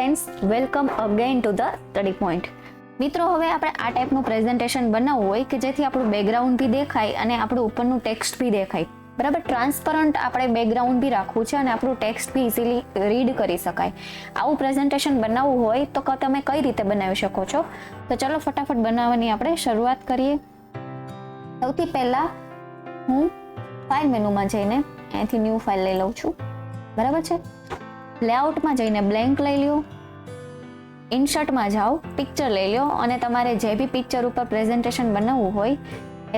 Friends, welcome again to the study point. મિત્રો, હવે આપણે આ ટાઈપનું પ્રેઝન્ટેશન બનાવવું હોય કે જેથી આપણું બેકગ્રાઉન્ડ બી દેખાય અને આપણું ઉપરનું ટેક્સ્ટ બી દેખાય. બરાબર, ટ્રાન્સપરન્ટ આપણે બેકગ્રાઉન્ડ બી રાખવું છે અને આપણું ટેક્સ્ટ બી ઇઝીલી રીડ કરી શકાય. આવું પ્રેઝન્ટેશન બનાવવું હોય તો તમે કઈ રીતે બનાવી શકો છો? તો ચલો ફટાફટ બનાવવાની આપણે શરૂઆત કરીએ. સૌથી પહેલા હું ફાઇલ મેનુમાં જઈને અહીંથી ન્યૂ ફાઇલ લઈ લઉં છું. બરાબર છે. લેઆઉટમાં જઈને બ્લેન્ક લઈ લો, ઇન્સર્ટમાં જાઓ, પિક્ચર લઈ લો અને તમારે જે બી પિક્ચર ઉપર પ્રેઝન્ટેશન બનાવવું હોય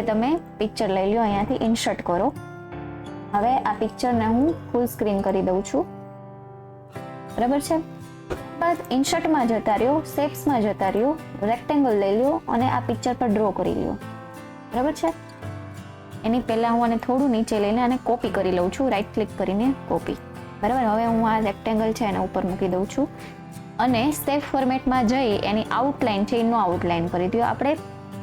એ તમે પિક્ચર લઈ લો, અહીંયાથી ઇન્સર્ટ કરો. હવે આ પિક્ચરને હું ફૂલ સ્ક્રીન કરી દઉં છું. બરાબર છે. બાદ ઇન્સર્ટમાં જતા રહ્યો, શેપ્સમાં જતા રહ્યો, રેક્ટેંગલ લઈ લો અને આ પિક્ચર પર ડ્રો કરી લો. બરાબર છે. એની પહેલા હું આને થોડું નીચે લઈને આને કોપી કરી લઉં છું, રાઈટ ક્લિક કરીને કોપી. બરાબર, હવે હું આ રેક્ટેંગલ છે એના ઉપર મૂકી દઉં છું અને શેપ ફોર્મેટમાં જઈ એની આઉટલાઇન છે એનો આઉટલાઇન કરી દો. આપણે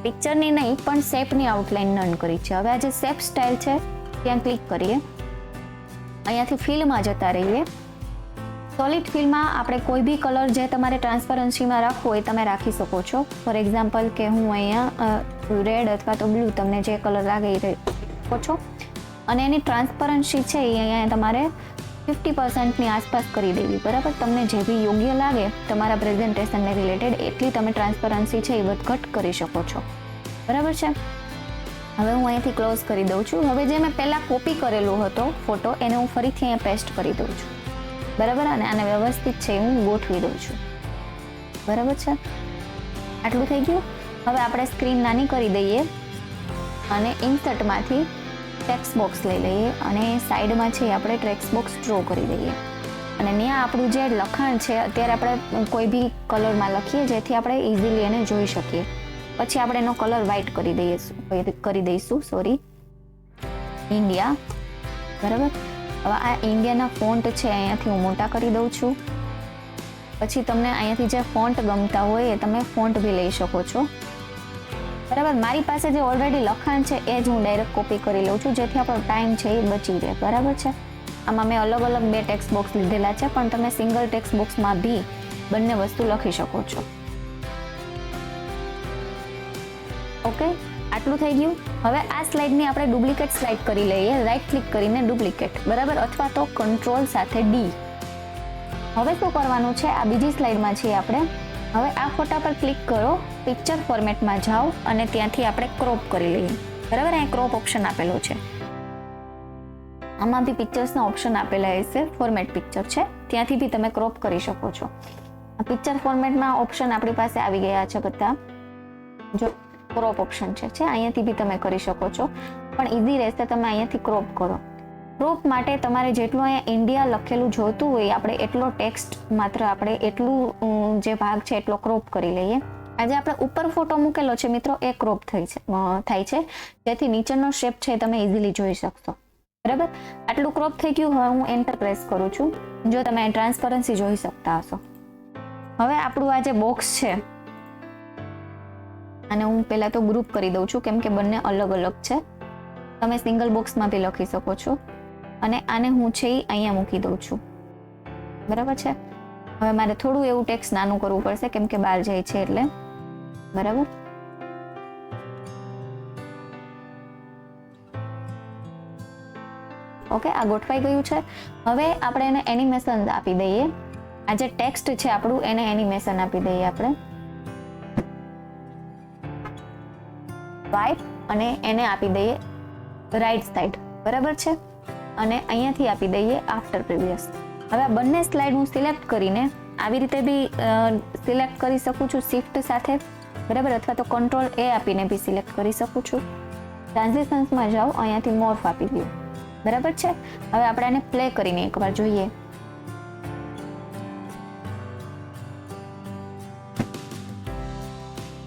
પિક્ચરની નહીં પણ શેપની આઉટલાઇન નન કરી છે. હવે આ જે શેપ સ્ટાઇલ છે ત્યાં ક્લિક કરીએ, અહીંયાથી ફિલમાં જતા રહીએ. સોલિડ ફિલમાં આપણે કોઈ બી કલર જે તમારે ટ્રાન્સપરન્સીમાં રાખવો હોય તમે રાખી શકો છો. ફોર એક્ઝામ્પલ કે હું અહીંયા રેડ અથવા તો બ્લુ, તમને જે કલર લાગે એ શકો છો. અને એની ટ્રાન્સપરન્સી છે એ અહીંયા તમારે 50% આસપાસ કરી દેવી. બરાબર, તમને જે બી યોગ્ય લાગે તમારા પ્રેઝન્ટેશનને રિલેટેડ એટલી તમે ટ્રાન્સપરન્સી છે એ વધઘટ કરી શકો છો. બરાબર છે. હવે હું અહીંયાથી ક્લોઝ કરી દઉં છું. હવે જે મેં પહેલાં કોપી કરેલો હતો ફોટો એને હું ફરીથી અહીંયા પેસ્ટ કરી દઉં છું. બરાબર, અને આને વ્યવસ્થિત છે હું ગોઠવી દઉં છું. બરાબર છે. આટલું થઈ ગયું. હવે આપણે સ્ક્રીન નાની કરી દઈએ અને ઇન્સર્ટમાંથી ટેક્સ્ટ બોક્સ લઈ લઈએ અને સાઈડમાં છે આપણે ટેક્સ્ટ બોક્સ ડ્રો કરી દઈએ અને ત્યાં આપણું જે લખાણ છે અત્યારે આપણે કોઈ બી કલરમાં લખીએ જેથી આપણે ઇઝીલી એને જોઈ શકીએ. પછી આપણે એનો કલર વ્હાઇટ કરી દઈશું ઇન્ડિયા. બરાબર, હવે આ ઇન્ડિયાના ફોન્ટ છે અહીંયાથી હું મોટા કરી દઉં છું. પછી તમને અહીંયાથી જે ફોન્ટ ગમતા હોય એ તમે ફોન્ટ બી લઈ શકો છો. બરાબર, મારી પાસે જે ઓલરેડી લખાણ છે એ જ હું ડાયરેક્ટ કોપી કરી લઉં છું જેથી આપણો ટાઈમ છે એ બચી રહે. બરાબર છે. આમાં મેં અલગ અલગ બે ટેક્સ્ટ બોક્સ લીધેલા છે પણ તમે સિંગલ ટેક્સ્ટ બોક્સમાં બી બંને વસ્તુ લખી શકો છો. ઓકે, આટલું થઈ ગયું. હવે આ સ્લાઇડની આપણે ડુપ્લિકેટ સ્લાઇડ કરી લઈએ. રાઈટ ક્લિક કરીને ડુપ્લિકેટ. બરાબર, અથવા તો કંટ્રોલ સાથે ડી. હવે શું કરવાનું છે, આ બીજી સ્લાઇડમાં છીએ આપણે. હવે આ ફોટા પર ક્લિક કરો, પિક્ચર ફોર્મેટમાં જાઓ અને ત્યાંથી આપણે ક્રોપ કરી લઈએ. બરાબર, અહીં ક્રોપ ઓપ્શન આપેલો છે. આમાં બી પિક્ચર્સના ઓપ્શન આપેલા હશે. ફોર્મેટ પિક્ચર છે ત્યાંથી બી તમે ક્રોપ કરી શકો છો. આ પિક્ચર ફોર્મેટમાં ઓપ્શન આપણી પાસે આવી ગયા છે બધા. જો ક્રોપ ઓપ્શન છે અહીંયાથી બી તમે કરી શકો છો પણ ઇઝી રહેશે તમે અહીંયાથી ક્રોપ કરો. ક્રોપ માટે તમારે જેટલું અહીંયા ઇન્ડિયા લખેલું જોતું હોય આપણે એટલો ટેક્સ્ટ માત્ર આપણે એટલું જે ભાગ છે એટલો ક્રોપ કરી લઈએ. આજે આપણે ઉપર ફોટો મૂકેલો છે મિત્રો એ ક્રોપ થાય છે જેથી નીચેનો શેપ છે તમે ઇઝીલી જોઈ શકશો. બરાબર, આટલું ક્રોપ થઈ ગયું. હવે હું એન્ટર પ્રેસ કરું છું જો તમે ટ્રાન્સપરન્સી જોઈ શકતા હશો. હવે આપણું આ જે બોક્સ છે અને હું પહેલા તો ગ્રુપ કરી દઉં છું કેમ કે બંને અલગ અલગ છે. તમે સિંગલ બોક્સમાં બી લખી શકો છો અને આને હું છે અહીંયા મૂકી દઉં છું. બરાબર છે. હવે મારે થોડું એવું ટેક્સ્ટ નાનું કરવું પડશે કેમ કે બહાર જાય છે એટલે. બરાબર, ઓકે, આ ગોઠવાઈ ગયું છે. હવે આપણે એને એનિમેશન આપી દઈએ. આ જે ટેક્સ્ટ છે આપણું એને એનિમેશન આપી દઈએ આપણે. વાઇપ અને એને આપી દઈએ રાઈટ સાઈડ. બરાબર છે. અને અહીંયાથી આપી દઈએ આફ્ટર પ્રીવિયસ. હવે આ બંને સ્લાઇડ હું સિલેક્ટ કરીને આવી રીતે બી સિલેક્ટ કરી શકું છું શિફ્ટ સાથે. બરાબર, અથવા તો કંટ્રોલ એ આપીને બી સિલેક્ટ કરી શકું છું. ટ્રાન્ઝિશન્સમાં જાઓ, અહીંયાથી મોર્ફ આપી દો. બરાબર છે. હવે આપણે આને પ્લે કરીને એકવાર જોઈએ.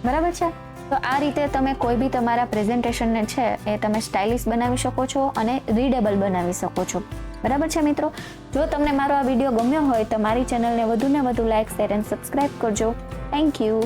બરાબર છે. તો આ રીતે તમે કોઈ બી તમારા પ્રેઝન્ટેશનને છે એ તમે સ્ટાઇલિશ બનાવી શકો છો અને રીડેબલ બનાવી શકો છો. બરાબર છે મિત્રો. જો તમને મારો આ વિડીયો ગમ્યો હોય તો મારી ચેનલને વધુને વધુ લાઇક, શેર અને સબસ્ક્રાઇબ કરજો. Thank you.